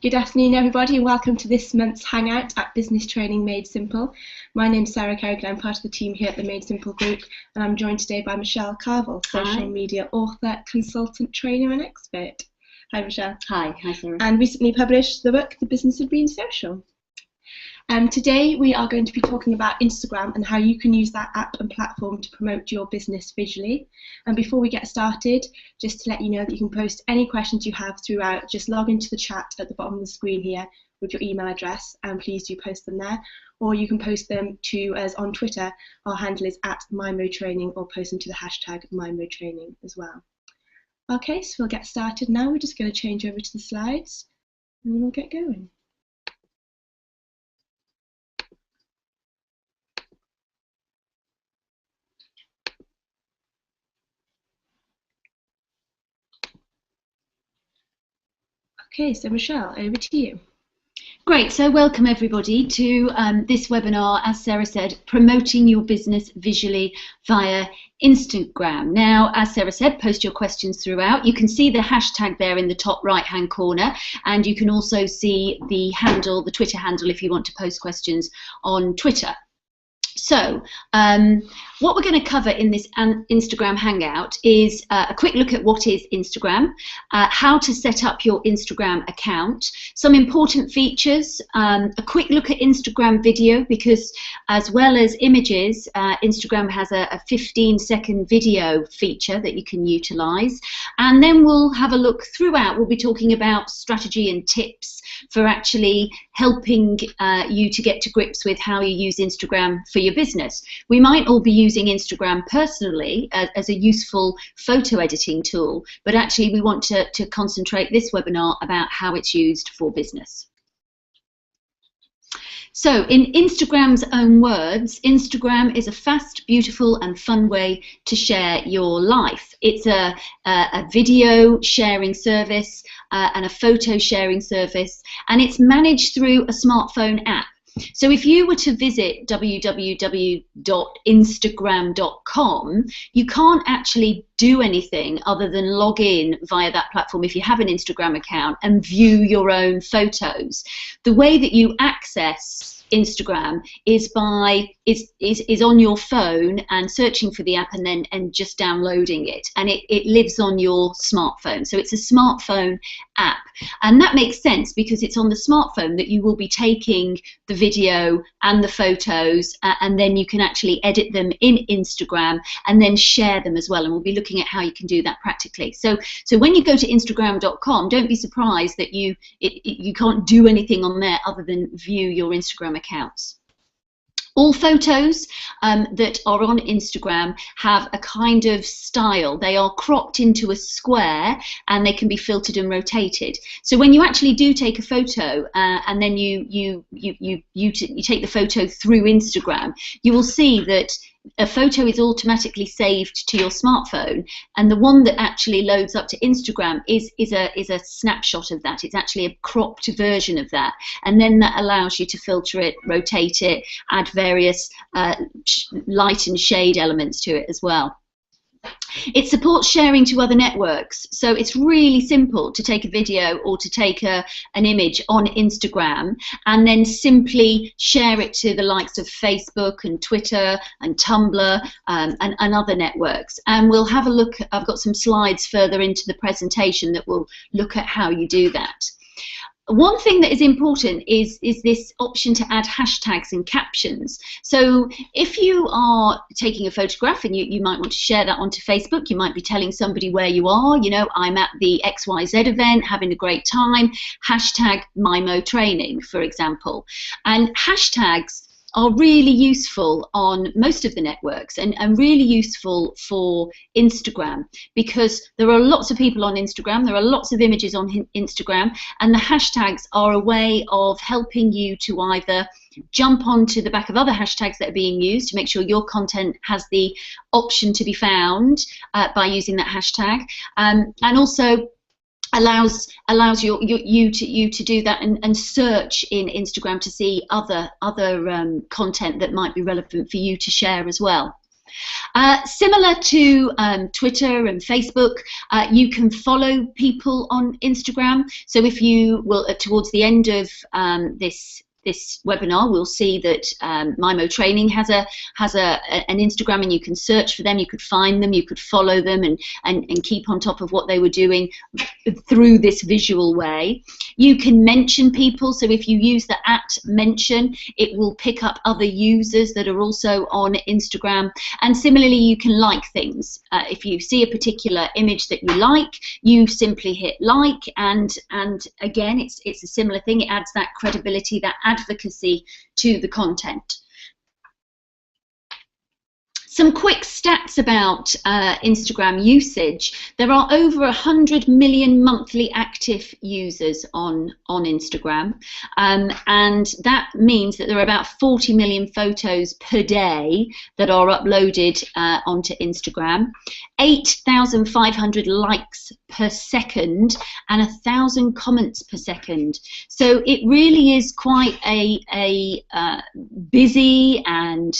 Good afternoon, everybody, and welcome to this month's Hangout at Business Training Made Simple. My name's Sarah Kerrigan. I'm part of the team here at the Made Simple Group, and I'm joined today by Michelle Carville, social media author, consultant, trainer, and expert. Hi, Michelle. Hi Sarah. And recently published the book, The Business of Being Social. Today we are going to be talking about Instagram and how you can use that app and platform to promote your business visually. And before we get started, just to let you know that you can post any questions you have throughout. Just log into the chat at the bottom of the screen here with your email address, and please do post them there. Or you can post them to us on Twitter. Our handle is @MyMoTraining, or post them to the hashtag MyMoTraining as well. Okay, so we'll get started now. We're just going to change over to the slides and we'll get going. Okay, so Michelle, over to you. Great, so welcome everybody to this webinar, as Sarah said, promoting your business visually via Instagram. Now, as Sarah said, post your questions throughout. You can see the hashtag there in the top right hand corner, and you can also see the handle, the Twitter handle, if you want to post questions on Twitter. So, what we're going to cover in this Instagram Hangout is a quick look at what is Instagram, how to set up your Instagram account, some important features, a quick look at Instagram video, because as well as images, Instagram has a 15-second video feature that you can utilize. And then we'll have a look throughout. We'll be talking about strategy and tips for actually helping you to get to grips with how you use Instagram for your business. We might all be using Instagram personally as a useful photo editing tool, but actually we want to concentrate this webinar about how it's used for business. So, in Instagram's own words, Instagram is a fast, beautiful and fun way to share your life. It's a video sharing service and a photo sharing service, and it's managed through a smartphone app. So if you were to visit www.instagram.com, you can't actually do anything other than log in via that platform if you have an Instagram account and view your own photos. The way that you access Instagram is is on your phone and searching for the app and just downloading it, and it lives on your smartphone. So it's a smartphone app, and that makes sense because it's on the smartphone that you will be taking the video and the photos, and then you can actually edit them in Instagram and then share them as well, and we'll be looking at how you can do that practically. So when you go to Instagram.com, don't be surprised that you can't do anything on there other than view your Instagram accounts. All photos that are on Instagram have a kind of style. They are cropped into a square and they can be filtered and rotated. So when you actually do take a photo and then you take the photo through Instagram, you will see that a photo is automatically saved to your smartphone, and the one that actually loads up to Instagram is a snapshot of that. It's actually a cropped version of that, and then that allows you to filter it, rotate it, add various light and shade elements to it as well. It supports sharing to other networks, so it's really simple to take a video or to take an image on Instagram and then simply share it to the likes of Facebook and Twitter and Tumblr and other networks. And we'll have a look, I've got some slides further into the presentation that will look at how you do that. One thing that is important is this option to add hashtags and captions. So if you are taking a photograph and you might want to share that onto Facebook, you might be telling somebody where you are, you know, I'm at the XYZ event, having a great time, hashtag MyMoTraining, for example. And hashtags are really useful on most of the networks and really useful for Instagram, because there are lots of people on Instagram, there are lots of images on Instagram, and the hashtags are a way of helping you to either jump onto the back of other hashtags that are being used to make sure your content has the option to be found by using that hashtag, and also allows you to do that and search in Instagram to see other content that might be relevant for you to share as well. Similar to Twitter and Facebook, you can follow people on Instagram. So if you will, towards the end of this webinar, we'll see that Mimo Training has an Instagram, and you can search for them, you could find them, you could follow them, and keep on top of what they were doing through this visual way. You can mention people, so if you use the @mention, it will pick up other users that are also on Instagram. And similarly, you can like things. If you see a particular image that you like, you simply hit like, and again, it's a similar thing. It adds that credibility, that advocacy to the content. Some quick stats about Instagram usage. There are over 100 million monthly active users on Instagram, and that means that there are about 40 million photos per day that are uploaded onto Instagram, 8,500 likes per second, and 1,000 comments per second. So it really is quite a busy and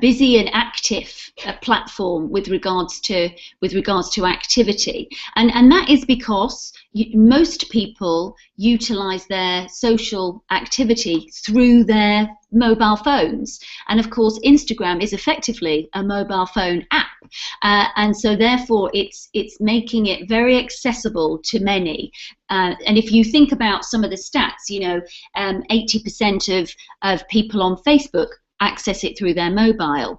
busy and active platform with regards to activity, and that is because most people utilize their social activity through their mobile phones, and of course Instagram is effectively a mobile phone app, and so therefore it's making it very accessible to many. And if you think about some of the stats, 80% of people on Facebook access it through their mobile.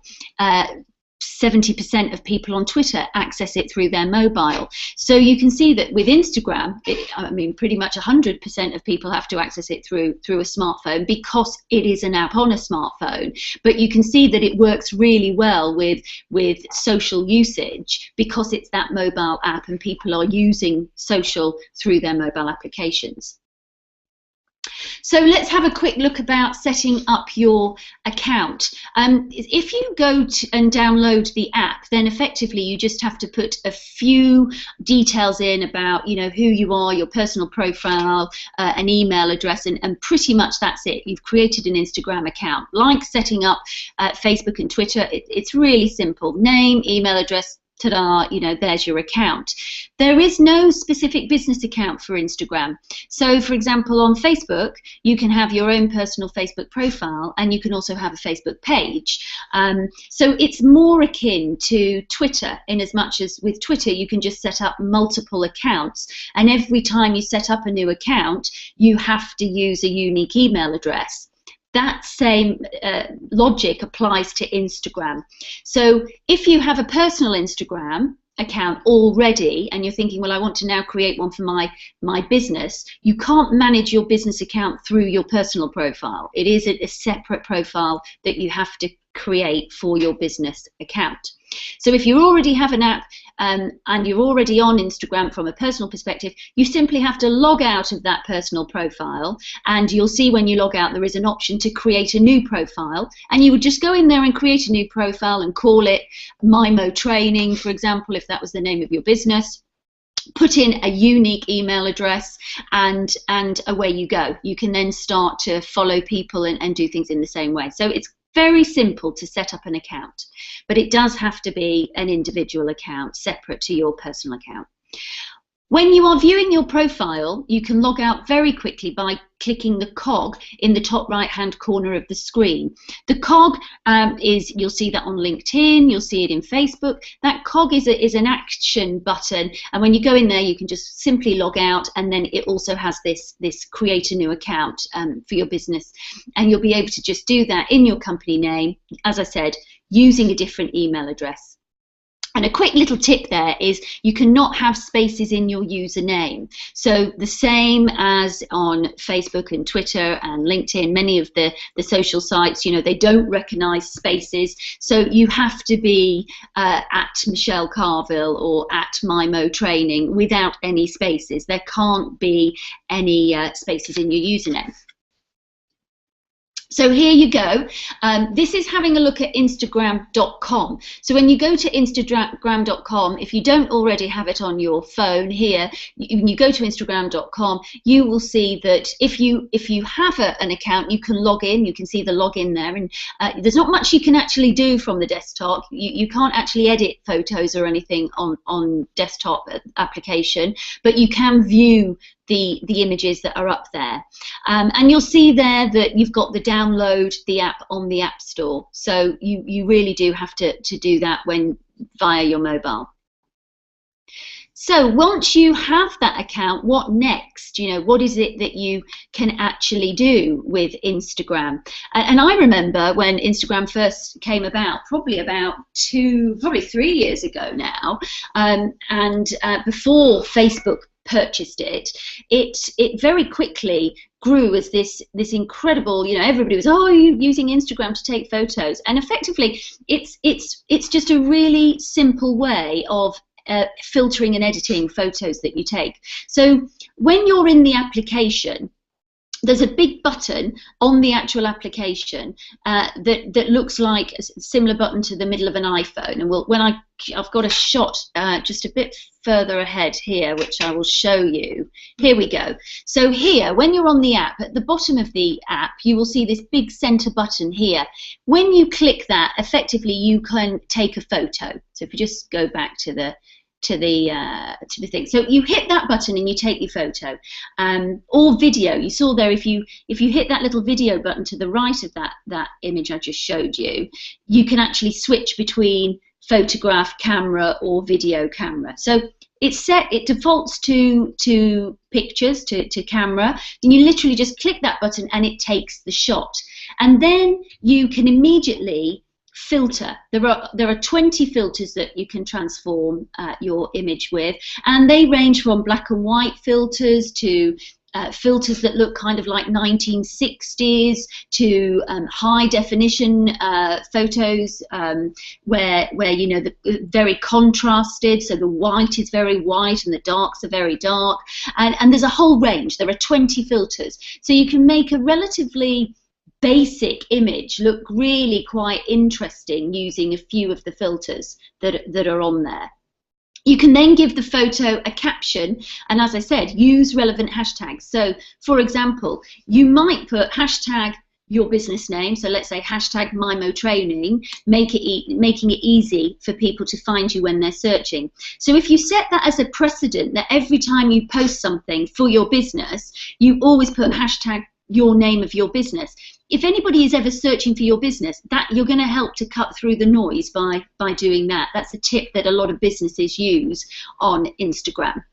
70% of people on Twitter access it through their mobile. So you can see that with Instagram, pretty much 100% of people have to access it through a smartphone, because it is an app on a smartphone. But you can see that it works really well with social usage, because it's that mobile app and people are using social through their mobile applications. So let's have a quick look about setting up your account. If you go and download the app, then effectively you just have to put a few details in about who you are, your personal profile, an email address, and pretty much that's it. You've created an Instagram account. Like setting up Facebook and Twitter, it's really simple. Name, email address, ta-da, there's your account. There is no specific business account for Instagram. So for example, on Facebook, you can have your own personal Facebook profile, and you can also have a Facebook page. So it's more akin to Twitter, in as much as with Twitter you can just set up multiple accounts, and every time you set up a new account you have to use a unique email address. That same logic applies to Instagram. So if you have a personal Instagram account already and you're thinking, well, I want to now create one for my business, you can't manage your business account through your personal profile. It is a separate profile that you have to create for your business account. So if you already have an app and you're already on Instagram from a personal perspective, you simply have to log out of that personal profile, and you'll see when you log out there is an option to create a new profile, and you would just go in there and create a new profile and call it Mimo Training, for example, if that was the name of your business. Put in a unique email address, and away you go. You can then start to follow people and do things in the same way. So it's very simple to set up an account, but it does have to be an individual account separate to your personal account. When you are viewing your profile, you can log out very quickly by clicking the cog in the top right hand corner of the screen. The cog you'll see that on LinkedIn, you'll see it in Facebook. That cog is an action button, and when you go in there you can just simply log out, and then it also has this create a new account for your business, and you'll be able to just do that in your company name, as I said, using a different email address. And a quick little tip there is you cannot have spaces in your username. So the same as on Facebook and Twitter and LinkedIn, many of the social sites, they don't recognize spaces. So you have to be at Michelle Carville or at Mimo Training without any spaces. There can't be any spaces in your username. So here you go. This is having a look at Instagram.com. So when you go to Instagram.com, if you don't already have it on your phone here, when you go to Instagram.com, you will see that if you have an account, you can log in. You can see the login there, and there's not much you can actually do from the desktop. You can't actually edit photos or anything on desktop application, but you can view the images that are up there, and you'll see there that you've got the download the app on the App Store. So you really do have to do that when via your mobile. So once you have that account, what next? You know, what is it that you can actually do with Instagram? And I remember when Instagram first came about, probably 3 years ago now, and before Facebook purchased it, it very quickly grew as this incredible, you know, everybody was, oh, you're using Instagram to take photos, and effectively it's just a really simple way of filtering and editing photos that you take. So when you're in the application, there's a big button on the actual application that looks like a similar button to the middle of an iPhone. And I've got a shot just a bit further ahead here, which I will show you. Here we go. So here, when you're on the app, at the bottom of the app, you will see this big center button here. When you click that, effectively you can take a photo. So if you just go back to the thing, so you hit that button and you take your photo, or video. You saw there, if you hit that little video button to the right of that image I just showed you, you can actually switch between photograph camera or video camera. So it defaults to pictures, to camera, and you literally just click that button and it takes the shot, and then you can immediately filter. There are 20 filters that you can transform your image with, and they range from black and white filters to filters that look kind of like 1960s, to high definition photos where you know, very contrasted, so the white is very white and the darks are very dark, and there's a whole range. There are 20 filters, so you can make a relatively basic image look really quite interesting using a few of the filters that are on there. You can then give the photo a caption, and as I said, use relevant hashtags. So for example, you might put hashtag your business name, so let's say hashtag MyMoTraining, making it easy for people to find you when they're searching. So if you set that as a precedent, that every time you post something for your business, you always put hashtag your name of your business. If anybody is ever searching for your business, that you're going to help to cut through the noise by doing that. That's a tip that a lot of businesses use on Instagram.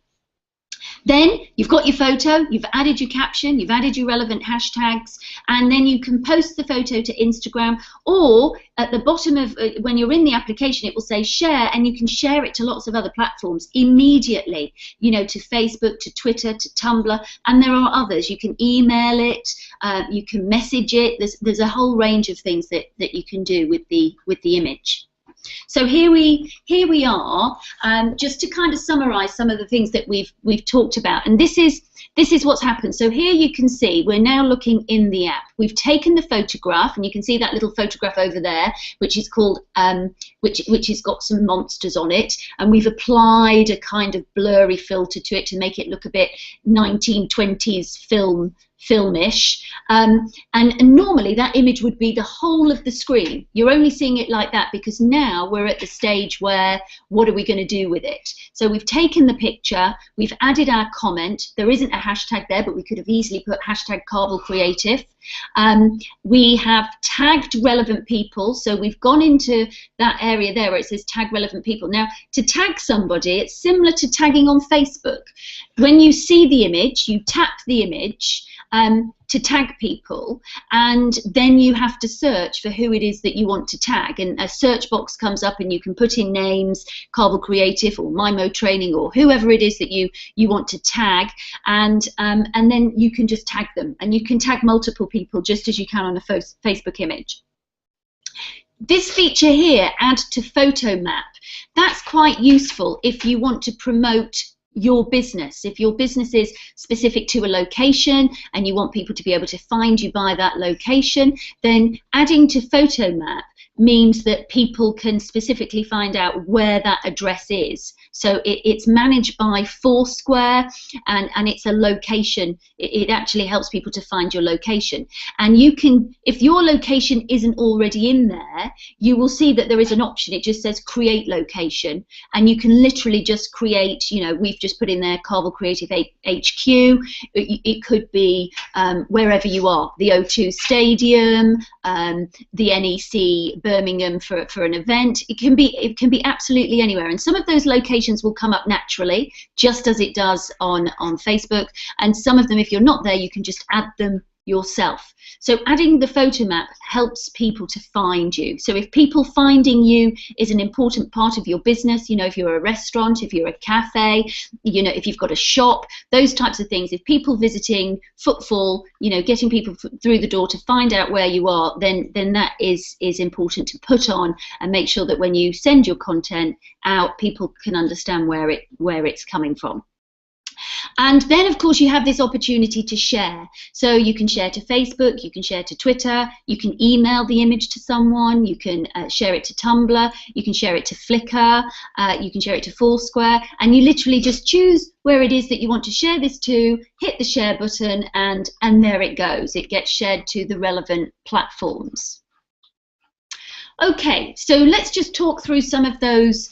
Then you've got your photo, you've added your caption, you've added your relevant hashtags, and then you can post the photo to Instagram, or at the bottom of when you're in the application, it will say share, and you can share it to lots of other platforms immediately, you know, to Facebook, to Twitter, to Tumblr, and there are others. You can email it, you can message it. There's a whole range of things that you can do with the image. So here we are, just to kind of summarize some of the things that we've talked about, and this is what's happened. So here you can see we're now looking in the app. We've taken the photograph, and you can see that little photograph over there, which is called which has got some monsters on it, and we've applied a kind of blurry filter to it to make it look a bit 1920s filmish, and normally that image would be the whole of the screen. You're only seeing it like that because now we're at the stage where what are we going to do with it? So we've taken the picture, we've added our comment. There isn't a hashtag there, but we could have easily put hashtag Carvel Creative. We have tagged relevant people, so we've gone into that area there where it says tag relevant people. Now, to tag somebody, it's similar to tagging on Facebook. When you see the image, you tap the image to tag people, and then you have to search for who it is that you want to tag, and a search box comes up and you can put in names, Carvel Creative or MyMoTraining or whoever it is that you want to tag, and then you can just tag them, and you can tag multiple people just as you can on a Facebook image. This feature here, add to photo map, that's quite useful if you want to promote your business. If your business is specific to a location and you want people to be able to find you by that location, then adding to Photomap means that people can specifically find out where that address is. So it's managed by Foursquare, and it's a location. It actually helps people to find your location. And you can, if your location isn't already in there, you will see that there is an option. It just says create location, and you can literally just create, you know, we've just put in there Carvel Creative HQ. It could be wherever you are, the O2 Stadium, the NEC Birmingham for an event. It can be absolutely anywhere, and some of those locations will come up naturally, just as it does on Facebook, and some of them, if you're not there, you can just add them yourself. So adding the Photomap helps people to find you. So if people finding you is an important part of your business, you know, if you're a restaurant, if you're a cafe, you know, if you've got a shop, those types of things, if people visiting, footfall, you know, getting people through the door to find out where you are, then that is important to put on, and make sure that when you send your content out, people can understand where it's coming from. And then, of course, you have this opportunity to share. So you can share to Facebook, you can share to Twitter, you can email the image to someone, you can share it to Tumblr, you can share it to Flickr, you can share it to Foursquare, and you literally just choose where it is that you want to share this to, hit the share button, and there it goes. It gets shared to the relevant platforms. Okay, so let's just talk through some of those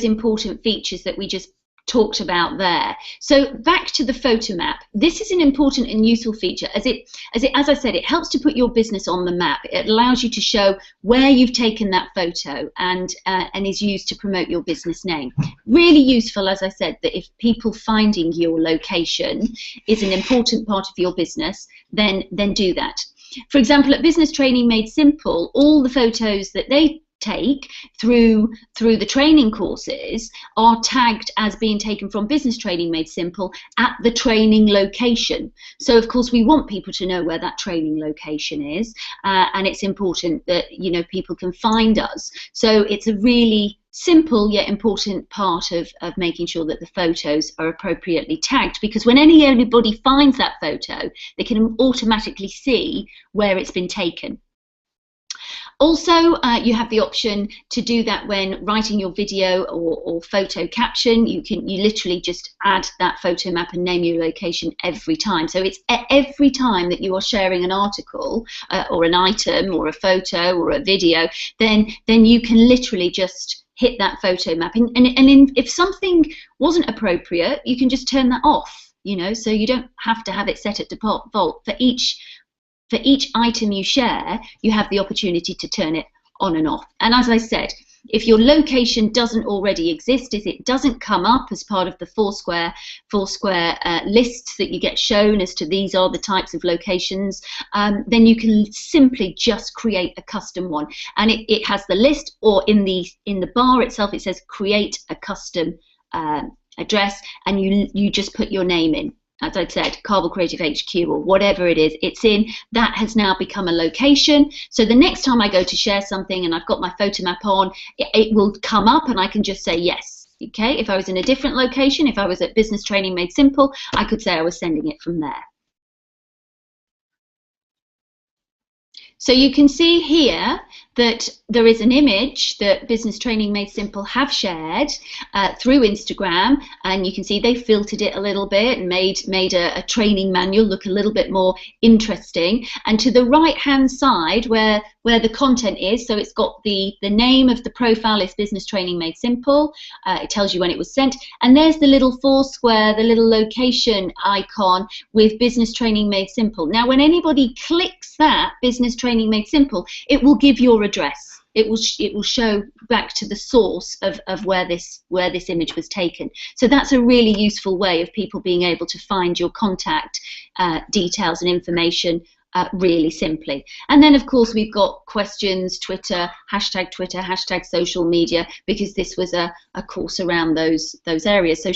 important features that we just talked about there. So back to the Photomap. This is an important and useful feature as I said, it helps to put your business on the map. It allows you to show where you've taken that photo, and is used to promote your business name. Really useful, as I said, that if people finding your location is an important part of your business, then do that. For example, at Business Training Made Simple, all the photos that they take through the training courses are tagged as being taken from Business Training Made Simple at the training location. So of course we want people to know where that training location is, and it's important that, you know, people can find us. So it's a really simple yet important part of making sure that the photos are appropriately tagged, because when anybody finds that photo, they can automatically see where it's been taken. Also, you have the option to do that when writing your video or photo caption. You literally just add that Photomap and name your location every time. So it's every time that you are sharing an article or an item or a photo or a video, then you can literally just hit that Photomap. If something wasn't appropriate, you can just turn that off. You know, so you don't have to have it set at default. For each item you share, you have the opportunity to turn it on and off. And as I said, if your location doesn't already exist, if it doesn't come up as part of the Foursquare lists that you get shown as to these are the types of locations, then you can simply just create a custom one. And it has the list, or in the bar itself it says create a custom address, and you just put your name in. As I said, Carvel Creative HQ or whatever it is it's in, that has now become a location. So the next time I go to share something and I've got my Photomap on, it will come up and I can just say yes. Okay, if I was in a different location, if I was at Business Training Made Simple, I could say I was sending it from there. So you can see here that there is an image that Business Training Made Simple have shared through Instagram, and you can see they filtered it a little bit and made a training manual look a little bit more interesting. And to the right hand side where the content is, so it's got the name of the profile is Business Training Made Simple, it tells you when it was sent, and there's the little Foursquare, the little location icon with Business Training Made Simple. Now when anybody clicks that Business Training Made Simple, it will give your address. It will show back to the source of where this image was taken. So that's a really useful way of people being able to find your contact details and information really simply. And then of course we've got questions, Twitter, hashtag social media, because this was a course around those areas. So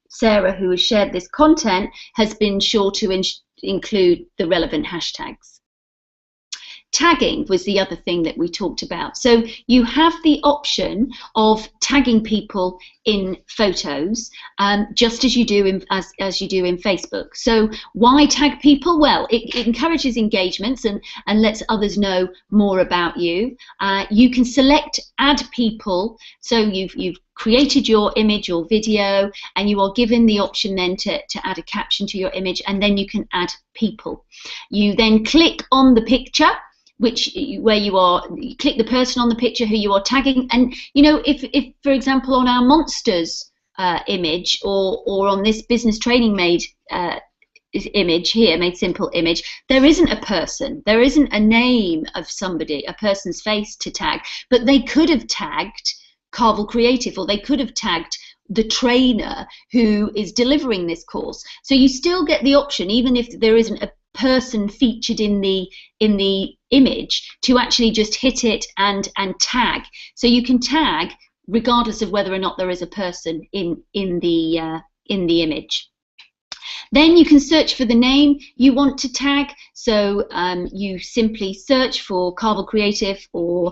Sarah, who has shared this content, has been sure to include the relevant hashtags. Tagging was the other thing that we talked about. So you have the option of tagging people in photos, just as you do in as you do in Facebook. So why tag people? Well, it encourages engagements and lets others know more about you. You can select add people. So you've created your image or video, and you are given the option then to add a caption to your image, and then you can add people. You then click on the picture, where you click the person on the picture who you are tagging, and you know, if for example on our monsters image or on this business training made image here, Made Simple image, there isn't a person, there isn't a name of somebody, a person's face to tag, but they could have tagged Carvel Creative, or they could have tagged the trainer who is delivering this course. So you still get the option, even if there isn't a person featured in the image, to actually just hit it and tag. So you can tag regardless of whether or not there is a person in the image. Then you can search for the name you want to tag. So you simply search for Carvel Creative, or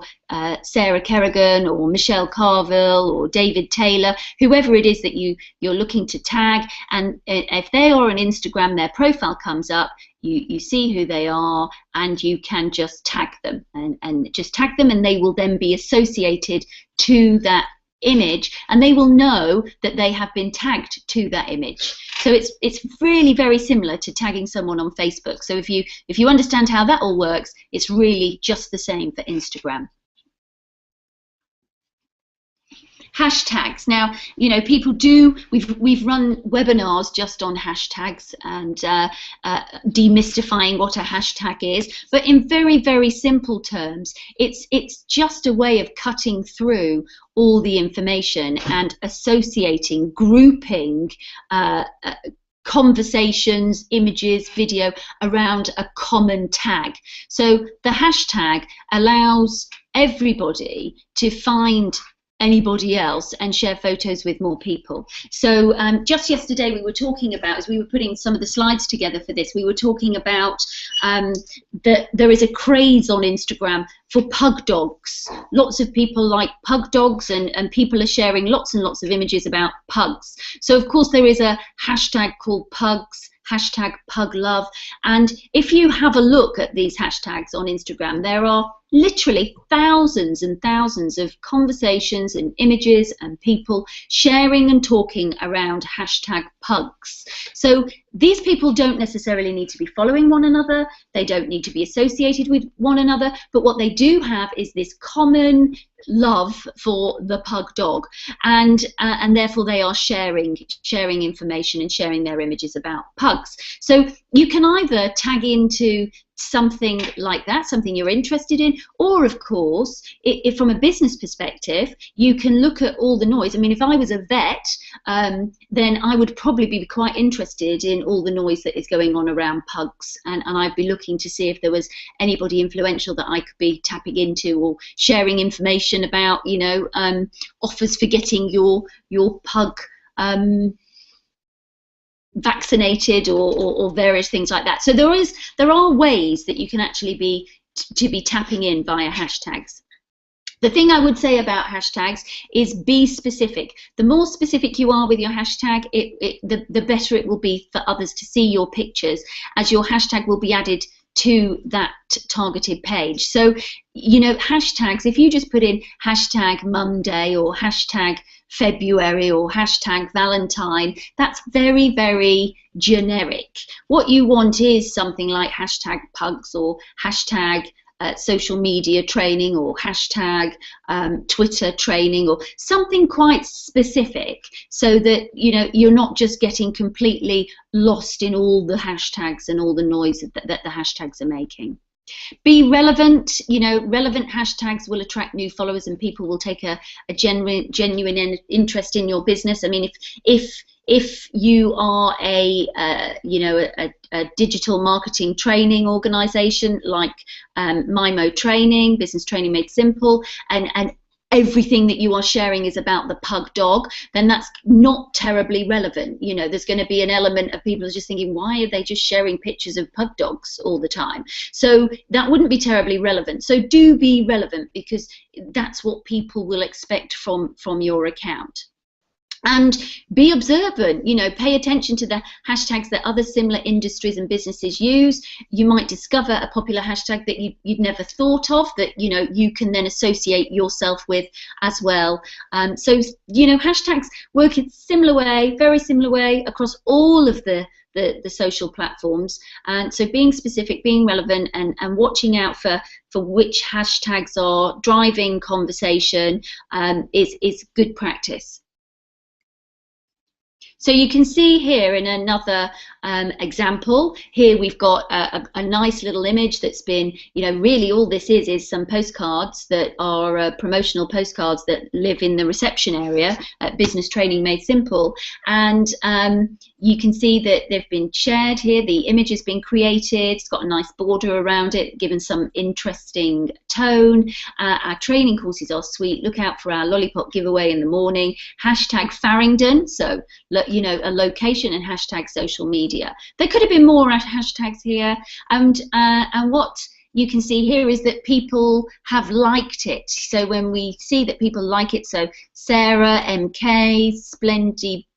Sarah Kerrigan, or Michelle Carville, or David Taylor, whoever it is that you're looking to tag. And if they are on Instagram, their profile comes up, you see who they are, and you can just tag them, and just tag them, and they will then be associated to that image, and they will know that they have been tagged to that image. So it's really very similar to tagging someone on Facebook. So if you understand how that all works, it's really just the same for Instagram. Hashtags. Now, you know, people do, we've run webinars just on hashtags and demystifying what a hashtag is, but in very, very simple terms, it's just a way of cutting through all the information and associating, grouping conversations, images, video around a common tag. So the hashtag allows everybody to find anybody else and share photos with more people. So just yesterday we were talking about, as we were putting some of the slides together for this, we were talking about that there is a craze on Instagram for pug dogs. Lots of people like pug dogs, and people are sharing lots and lots of images about pugs. So of course there is a hashtag called pugs, hashtag pug love, and if you have a look at these hashtags on Instagram, there are literally thousands and thousands of conversations and images and people sharing and talking around hashtag pugs. So these people don't necessarily need to be following one another, they don't need to be associated with one another, but what they do have is this common love for the pug dog, and therefore they are sharing information and sharing their images about pugs. So you can either tag into something like that, something you're interested in, or of course, if from a business perspective, you can look at all the noise. I mean, if I was a vet, then I would probably be quite interested in all the noise that is going on around pugs, and I'd be looking to see if there was anybody influential that I could be tapping into or sharing information about, you know, offers for getting your pug vaccinated or various things like that. So there are ways that you can actually be tapping in via hashtags. The thing I would say about hashtags is be specific. The more specific you are with your hashtag, the better it will be for others to see your pictures, as your hashtag will be added to that targeted page. So, you know, hashtags, if you just put in hashtag Mum Day or hashtag February or hashtag Valentine, that's very, very generic. What you want is something like hashtag pugs or hashtag social media training or hashtag Twitter training, or something quite specific, so that, you know, you're not just getting completely lost in all the hashtags and all the noise that the hashtags are making. Be relevant. You know, relevant hashtags will attract new followers, and people will take a genuine interest in your business. I mean, if you are a digital marketing training organization like Mimo Training, Business Training Made Simple, and everything that you are sharing is about the pug dog, then that's not terribly relevant. You know, there's going to be an element of people just thinking, why are they just sharing pictures of pug dogs all the time? So that wouldn't be terribly relevant. So do be relevant, because that's what people will expect from your account. And be observant, you know, pay attention to the hashtags that other similar industries and businesses use. You might discover a popular hashtag that you'd never thought of, that, you know, you can then associate yourself with as well. So, you know, hashtags work in a similar way, very similar way across all of the social platforms. And so being specific, being relevant, and watching out for which hashtags are driving conversation is good practice. So you can see here in another example, here we've got a nice little image that's been, you know, really all this is some postcards that are promotional postcards that live in the reception area at Business Training Made Simple. And you can see that they've been shared here. The image has been created. It's got a nice border around it, given some interesting tone. Our training courses are sweet. Look out for our lollipop giveaway in the morning. Hashtag Farringdon. So, you know, a location, and hashtag social media. There could have been more hashtags here, and what you can see here is that people have liked it. So when we see that people like it, so Sarah, MK,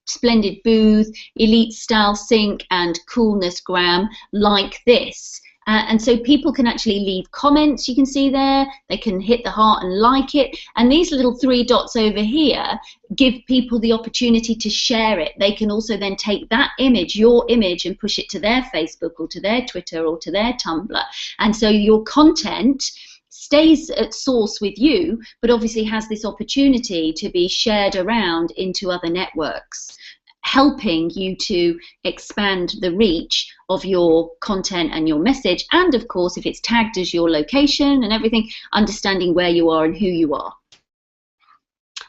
Splendid Booth, Elite Style Sync, and Coolness Gram like this. And so people can actually leave comments, you can see there. They can hit the heart and like it. And these little 3 dots over here give people the opportunity to share it. They can also then take that image, your image, and push it to their Facebook or to their Twitter or to their Tumblr. And so your content stays at source with you, but obviously has this opportunity to be shared around into other networks, helping you to expand the reach of your content and your message. And of course, if it's tagged as your location and everything, understanding where you are and who you are.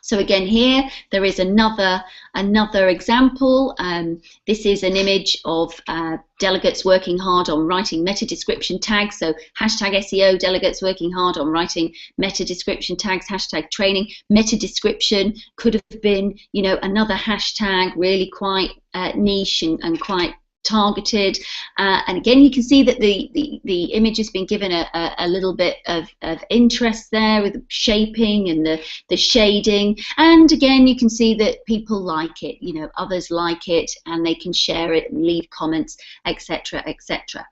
So again, here there is another example. This is an image of delegates working hard on writing meta description tags. So hashtag SEO, delegates working hard on writing meta description tags, hashtag training. Meta description could have been, you know, another hashtag, really quite niche and quite targeted. And again, you can see that the image has been given a little bit of interest there with the shaping and the shading. And again, you can see that people like it, you know, others like it, and they can share it and leave comments, etc., etc.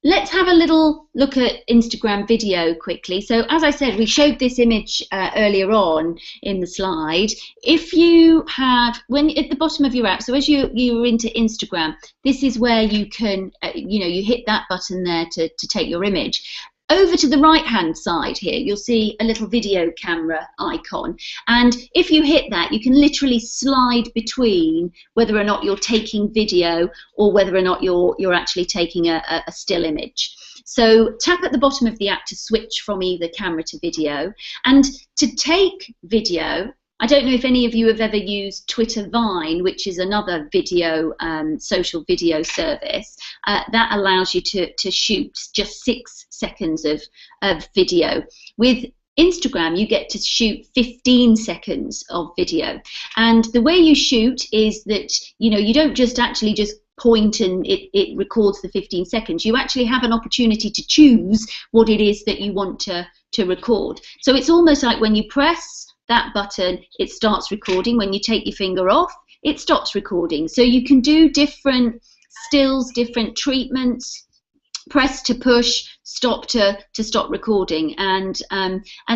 Let's have a little look at Instagram video quickly. So as I said, we showed this image earlier on in the slide. If you have, when at the bottom of your app, so as you're into Instagram, this is where you can, you know, you hit that button there to take your image. Over to the right-hand side here, you'll see a little video camera icon. And if you hit that, you can literally slide between whether or not you're taking video or whether or not you're actually taking a still image. So tap at the bottom of the app to switch from either camera to video. And to take video, I don't know if any of you have ever used Twitter Vine, which is another video, social video service. That allows you to shoot just 6 seconds of video. With Instagram, you get to shoot 15 seconds of video. And the way you shoot is that, you know, you don't just actually just point and it records the 15 seconds. You actually have an opportunity to choose what it is that you want to record. So it's almost like when you press that button, it starts recording. When you take your finger off, it stops recording. So you can do different stills, different treatments, press to push, stop to stop recording. And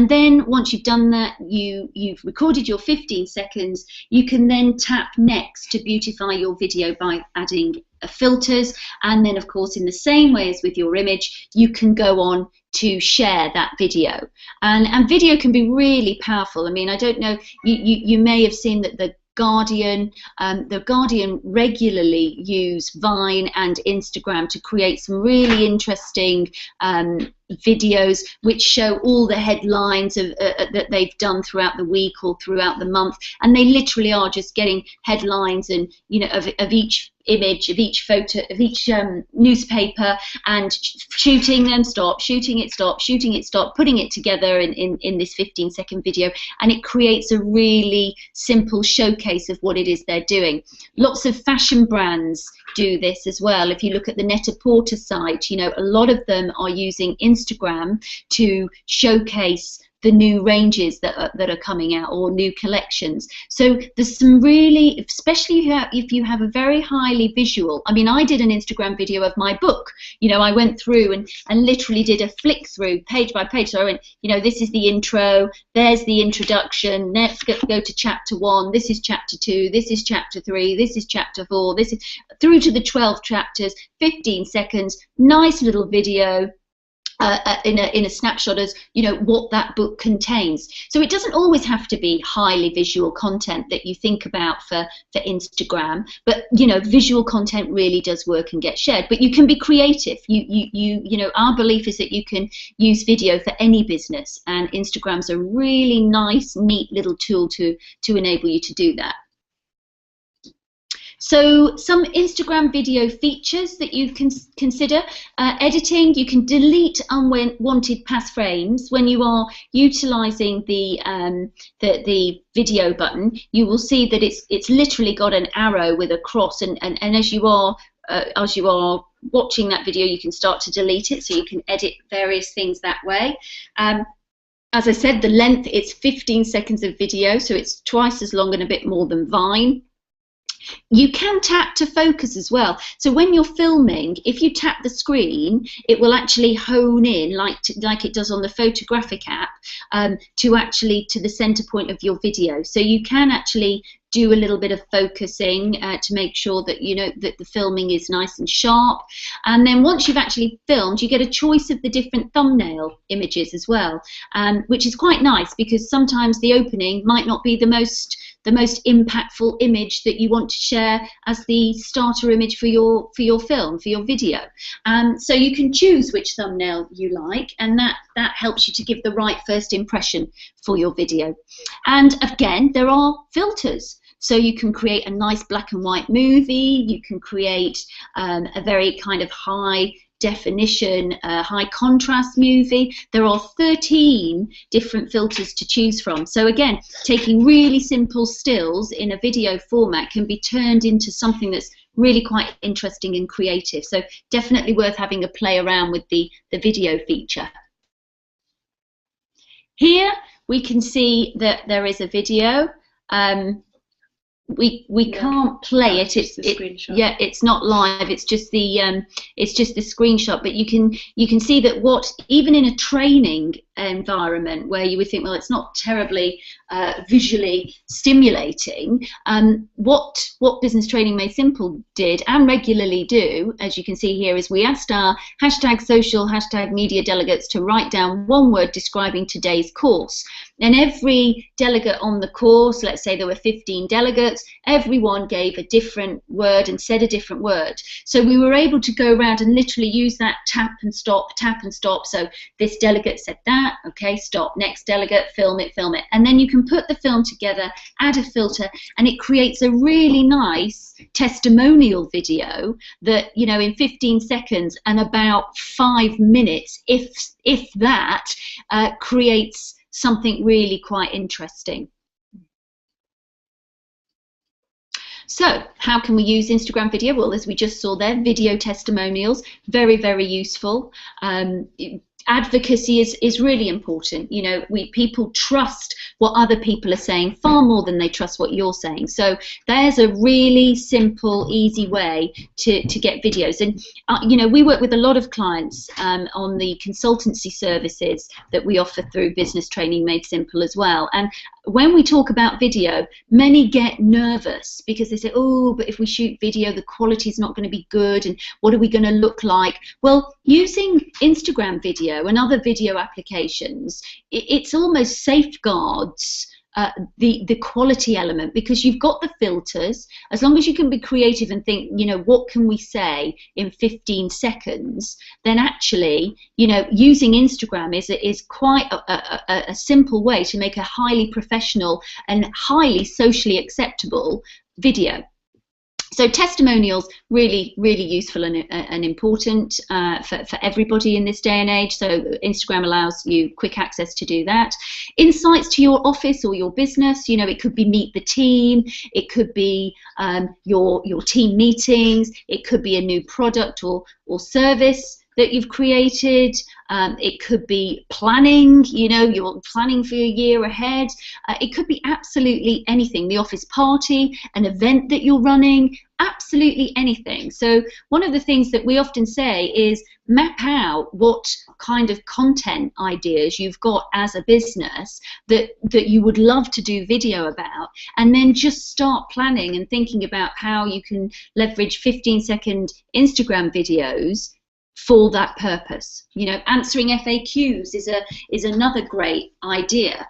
then once you've done that, you've recorded your 15 seconds, you can then tap next to beautify your video by adding filters. And then of course, in the same way as with your image, you can go on to share that video. And video can be really powerful. I mean, I don't know, you may have seen that the Guardian regularly use Vine and Instagram to create some really interesting videos which show all the headlines that they've done throughout the week or throughout the month, and they literally are just getting headlines and of each image, of each photo, of each newspaper, and shooting them, stop, shooting it, stop, shooting it, stop, putting it together in this 15-second video, and it creates a really simple showcase of what it is they're doing. Lots of fashion brands do this as well. If you look at the Net-a-Porter site, a lot of them are using Instagram to showcase the new ranges that are coming out, or new collections. So there's some really, especially if you have a very highly visual, I mean, I did an Instagram video of my book. I went through and literally did a flick through page by page. So I went, this is the intro, there's the introduction, let's go to chapter 1, this is chapter 2, this is chapter 3, this is chapter 4, this is through to the 12 chapters, 15 seconds, nice little video. In a snapshot as what that book contains. So it doesn't always have to be highly visual content that you think about for Instagram, but visual content really does work and get shared. But you can be creative. Our belief is that you can use video for any business, and Instagram's a really nice, neat little tool to enable you to do that. So some Instagram video features that you can consider. Editing, you can delete unwanted past frames. When you are utilizing the video button, you will see that it's literally got an arrow with a cross, and as you are watching that video, you can start to delete it, so you can edit various things that way. As I said, the length, it's 15 seconds of video, so it's twice as long and a bit more than Vine. You can tap to focus as well. So when you're filming, if you tap the screen, it will actually hone in like it does on the photographic app to the center point of your video. So you can actually do a little bit of focusing to make sure that that the filming is nice and sharp. And then once you've actually filmed, you get a choice of the different thumbnail images as well, which is quite nice, because sometimes the opening might not be the most impactful image that you want to share as the starter image for your film, for your video. So you can choose which thumbnail you like, and that helps you to give the right first impression for your video. And again, there are filters. So you can create a nice black and white movie, you can create a very kind of high definition, high contrast movie. There are 13 different filters to choose from. So again, taking really simple stills in a video format can be turned into something that's really quite interesting and creative. So definitely worth having a play around with the video feature. Here we can see that there is a video. We can't play it. It's not live. It's just the screenshot. But you can see that even in a training environment where you would think, well, it's not terribly visually stimulating, what Business Training Made Simple did and regularly do, as you can see here, is we asked our #social #media delegates to write down one word describing today's course. And every delegate on the course, let's say there were 15 delegates, everyone gave a different word and said a different word. So we were able to go around and literally use that tap and stop, tap and stop. So this delegate said that, okay, stop, next delegate, film it. And then you can put the film together, add a filter, and it creates a really nice testimonial video that, in 15 seconds and about 5 minutes, if that, creates something really quite interesting. So how can we use Instagram video? Well, as we just saw there, video testimonials, very, very useful. Advocacy is really important. People trust what other people are saying far more than they trust what you're saying. So there's a really simple, easy way to get videos. And we work with a lot of clients on the consultancy services that we offer through Business Training Made Simple as well. And when we talk about video, many get nervous because they say, oh, but if we shoot video, the quality is not going to be good, and what are we going to look like? Well, using Instagram video and other video applications, it's almost safeguards the quality element, because you've got the filters. As long as you can be creative and think, you know, what can we say in 15 seconds, then actually, you know, using Instagram is quite a simple way to make a highly professional and highly socially acceptable video. So testimonials, really, really useful and important for everybody in this day and age. So Instagram allows you quick access to do that. Insights to your office or your business, you know, it could be meet the team, it could be your team meetings, it could be a new product or service that you've created. It could be planning, you know, you're planning for a year ahead. It could be absolutely anything, the office party, an event that you're running, absolutely anything. So one of the things that we often say is map out what kind of content ideas you've got as a business that you would love to do video about, and then just start planning and thinking about how you can leverage 15-second Instagram videos for that purpose. You know, answering FAQs is another great idea.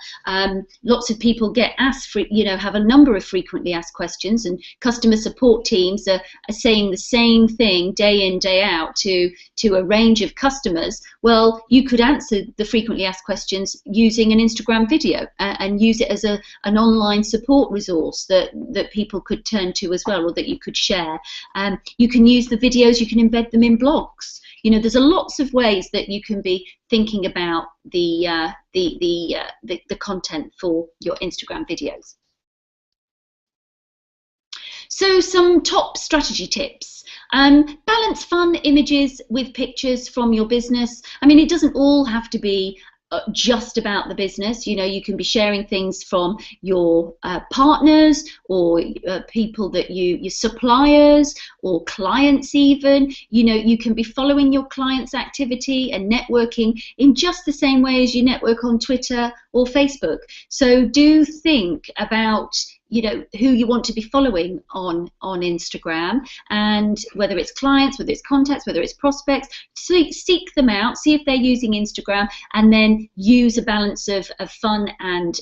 Lots of people get asked, you know, have a number of frequently asked questions, and customer support teams are saying the same thing day in, day out to a range of customers. Well, you could answer the frequently asked questions using an Instagram video and use it as an online support resource that people could turn to as well, or that you could share. You can use the videos, you can embed them in blogs. You know, there's lots of ways that you can be thinking about the content for your Instagram videos. So some top strategy tips. Balance fun images with pictures from your business. I mean, it doesn't all have to be just about the business. You know, you can be sharing things from your partners, or people that your suppliers or clients even. You know, you can be following your clients' activity and networking in just the same way as you network on Twitter or Facebook. So do think about, you know, who you want to be following on Instagram, and whether it's clients, whether it's contacts, whether it's prospects. Seek them out, see if they're using Instagram, and then use a balance of fun and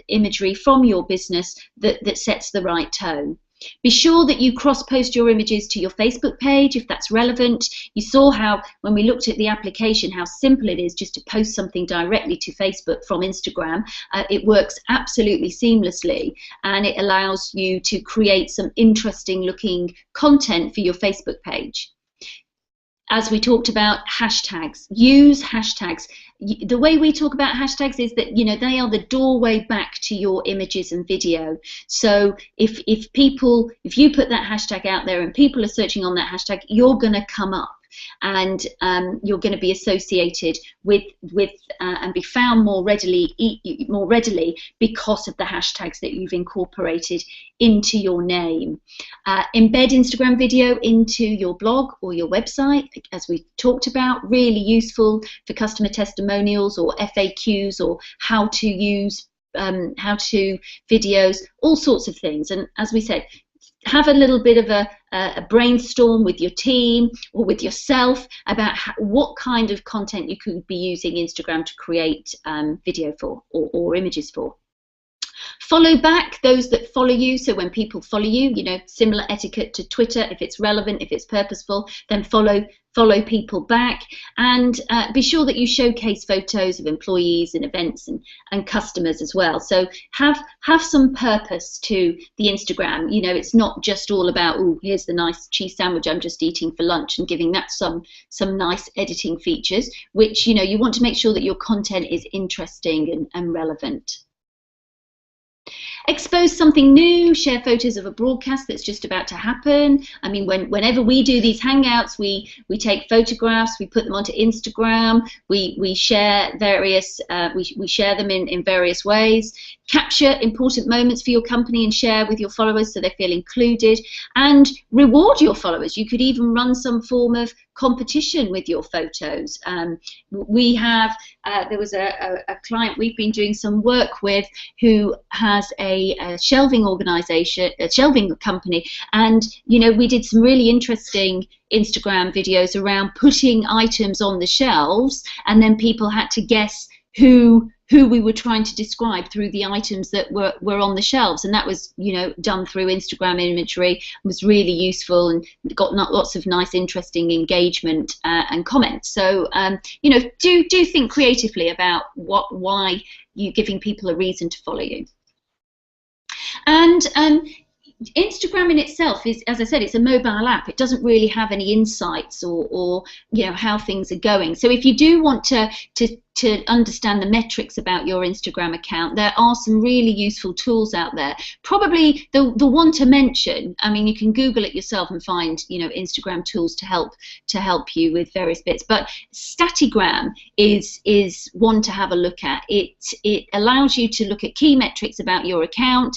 imagery from your business that sets the right tone. Be sure that you cross-post your images to your Facebook page if that's relevant. You saw how, when we looked at the application, how simple it is just to post something directly to Facebook from Instagram. It works absolutely seamlessly, and it allows you to create some interesting looking content for your Facebook page. As we talked about, hashtags. Use hashtags. The way we talk about hashtags is that, you know, they are the doorway back to your images and video. So if you put that hashtag out there and people are searching on that hashtag, you're going to come up, and you're going to be associated with and be found more readily because of the hashtags that you've incorporated into your name. Embed Instagram video into your blog or your website, as we talked about. Really useful for customer testimonials or FAQs, or how to use videos, all sorts of things. And as we said, have a little bit of a brainstorm with your team or with yourself about what kind of content you could be using Instagram to create video for, or images for. Follow back those that follow you. So when people follow you, you know, similar etiquette to Twitter. If it's relevant, if it's purposeful, then follow people back, and be sure that you showcase photos of employees and events and customers as well. So have some purpose to the Instagram. You know, it's not just all about, oh, here's the nice cheese sandwich I'm just eating for lunch, and giving that some nice editing features, which, you know, you want to make sure that your content is interesting and relevant. Expose something new, share photos of a broadcast that's just about to happen. I mean, whenever we do these Hangouts, we take photographs, we put them onto Instagram, we share various, we share them in various ways. Capture important moments for your company and share with your followers so they feel included, and reward your followers. You could even run some form of competition with your photos. We have, there was a client we've been doing some work with who has a shelving organization, a shelving company, and, you know, we did some really interesting Instagram videos around putting items on the shelves, and then people had to guess who who we were trying to describe through the items that were on the shelves, and that was, you know, done through Instagram imagery, was really useful and got lots of nice, interesting engagement and comments. So you know, do think creatively about why you're giving people a reason to follow you. And Instagram in itself is, as I said, it's a mobile app. It doesn't really have any insights or you know, how things are going. So if you do want to understand the metrics about your Instagram account, there are some really useful tools out there. Probably the one to mention, I mean, you can Google it yourself and find, you know, Instagram tools to help you with various bits. But Statigram is one to have a look at. It allows you to look at key metrics about your account,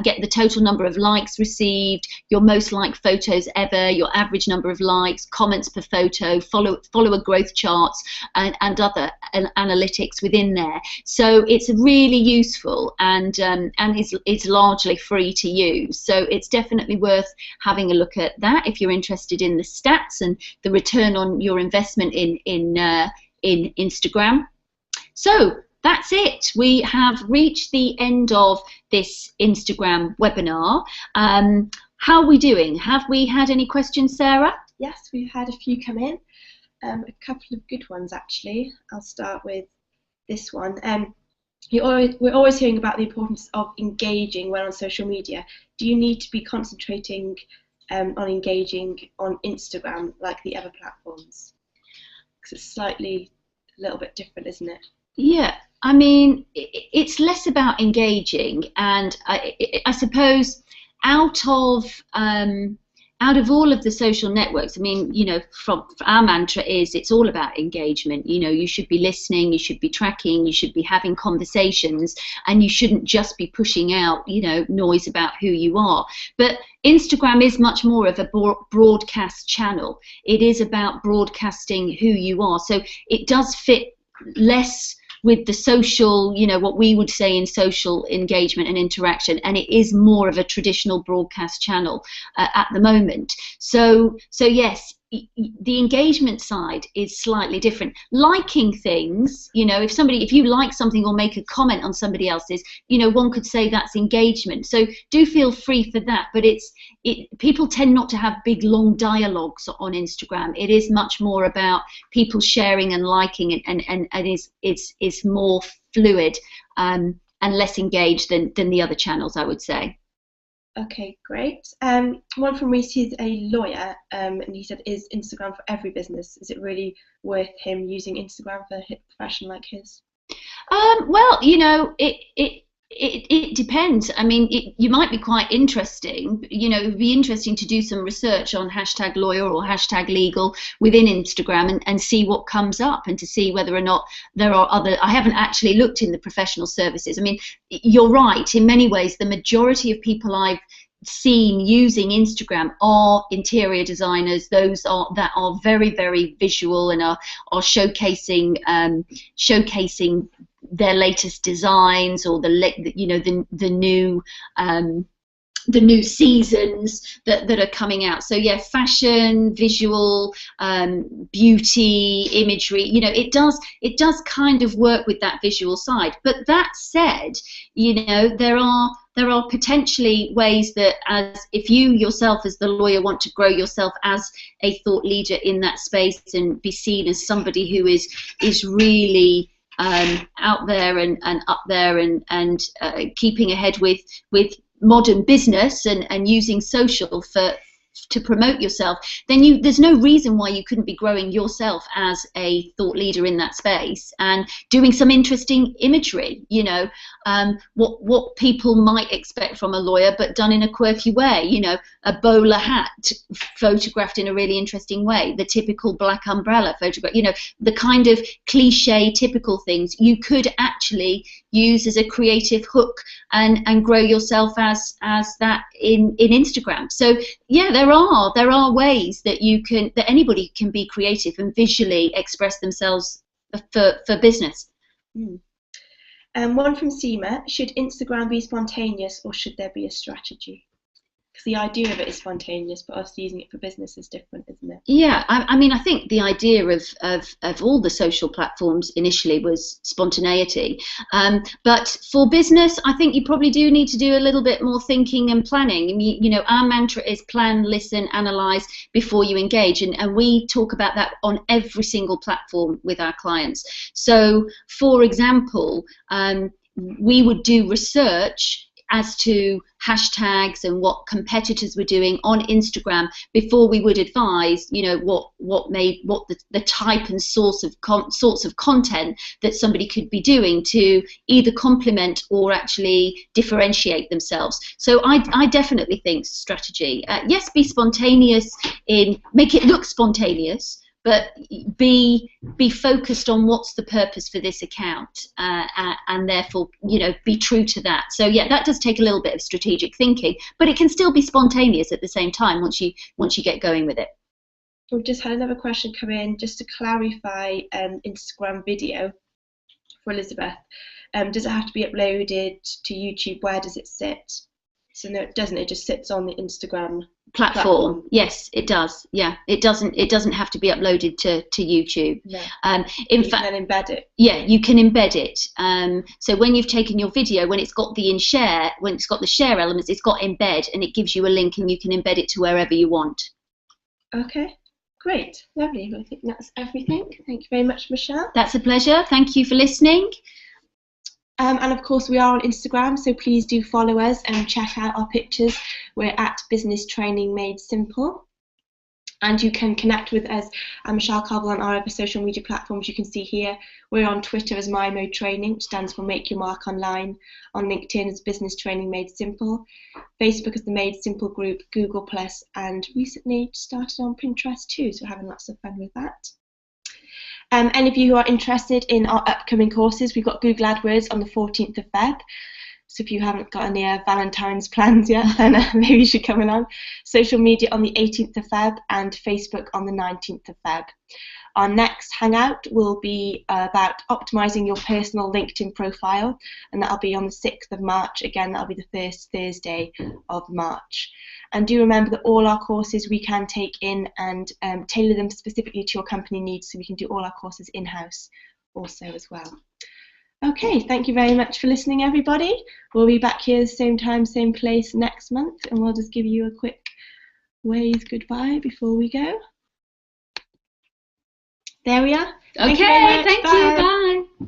get the total number of likes received, your most liked photos ever, your average number of likes, comments per photo, follower growth charts, and other analytics within there. So it's really useful, and it's largely free to use. So it's definitely worth having a look at that if you're interested in the stats and the return on your investment in Instagram. So that's it. We have reached the end of this Instagram webinar. How are we doing? Have we had any questions, Sarah? Yes, we've had a few come in. A couple of good ones, actually. I'll start with this one. We're always hearing about the importance of engaging when on social media. Do you need to be concentrating on engaging on Instagram like the other platforms? Because it's a little bit different, isn't it? Yeah, I mean, it's less about engaging, and I suppose out of all of the social networks, I mean, you know, from our mantra is it's all about engagement. You know, you should be listening, you should be tracking, you should be having conversations, and you shouldn't just be pushing out, you know, noise about who you are. But Instagram is much more of a broadcast channel. It is about broadcasting who you are. So it does fit less with the social, you know, what we would say in social engagement and interaction, and it is more of a traditional broadcast channel at the moment. So yes, the engagement side is slightly different. Liking things, you know, if you like something or make a comment on somebody else's, you know, one could say that's engagement. So do feel free for that, but people tend not to have big long dialogues on Instagram. It is much more about people sharing and liking, and it's more fluid and less engaged than the other channels, I would say. Okay, great. One from Reese, he's a lawyer, and he said, is Instagram for every business? Is it really worth him using Instagram for a profession like his? Well, you know, it depends. I mean, you might be quite interesting. You know, it would be interesting to do some research on #lawyer or #legal within Instagram and see what comes up, and to see whether or not there are other. I haven't actually looked in the professional services. I mean, you're right. In many ways, the majority of people I've seen using Instagram are interior designers, those that are very, very visual and are showcasing their latest designs, or the new seasons that are coming out. So yeah, fashion, visual, beauty, imagery, you know, it does kind of work with that visual side. But that said, you know, there are potentially ways that, as if you yourself as the lawyer want to grow yourself as a thought leader in that space and be seen as somebody who is really out there and up there and keeping ahead with modern business and using social to promote yourself, then there's no reason why you couldn't be growing yourself as a thought leader in that space and doing some interesting imagery, you know, what people might expect from a lawyer, but done in a quirky way. You know, a bowler hat photographed in a really interesting way, the typical black umbrella photograph, you know, the kind of cliche typical things you could actually use as a creative hook and grow yourself as that in Instagram. So yeah, there are ways that anybody can be creative and visually express themselves for business. One from Seema, should Instagram be spontaneous or should there be a strategy? Because the idea of it is spontaneous, but us using it for business is different, isn't it? Yeah, I mean, I think the idea of all the social platforms initially was spontaneity. But for business, I think you probably do need to do a little bit more thinking and planning. I mean, you know, our mantra is plan, listen, analyze before you engage. And we talk about that on every single platform with our clients. So, for example, we would do research as to hashtags and what competitors were doing on Instagram before we would advise, you know, what the type and sorts of content that somebody could be doing to either complement or actually differentiate themselves. So I definitely think strategy. Yes, be spontaneous make it look spontaneous, but be focused on what's the purpose for this account, and therefore, you know, be true to that. So yeah, that does take a little bit of strategic thinking, but it can still be spontaneous at the same time once you get going with it. We've just had another question come in just to clarify Instagram video for Elizabeth. Does it have to be uploaded to YouTube? Where does it sit? So no, it doesn't. It just sits on the Instagram platform. Yes, it does. Yeah, it doesn't have to be uploaded to YouTube. No. In fact, you can then embed it. Yeah, you can embed it. So when you've taken your video, when it's got the share elements, it's got embed, and it gives you a link, and you can embed it to wherever you want. Okay, great, lovely. I think that's everything. Thank you very much, Michelle. That's a pleasure. Thank you for listening. And of course, we are on Instagram, so please do follow us and check out our pictures. We're at Business Training Made Simple. And you can connect with us, Michelle Carville, on our other social media platforms you can see here. We're on Twitter as My Mode Training, which stands for Make Your Mark Online. On LinkedIn as Business Training Made Simple. Facebook as the Made Simple Group, Google+, and recently started on Pinterest too, so we're having lots of fun with that. Any of you who are interested in our upcoming courses, we've got Google AdWords on the 14th of Feb. So if you haven't got any Valentine's plans yet, then maybe you should come along. Social media on the 18th of Feb and Facebook on the 19th of Feb. Our next Hangout will be about optimizing your personal LinkedIn profile, and that'll be on the 6th of March. Again, that'll be the first Thursday of March. And do remember that all our courses we can take in and tailor them specifically to your company needs, so we can do all our courses in-house also as well. Okay, thank you very much for listening, everybody. We'll be back here same time, same place next month, and we'll just give you a quick wave goodbye before we go. There we are. Okay, thank you. Bye.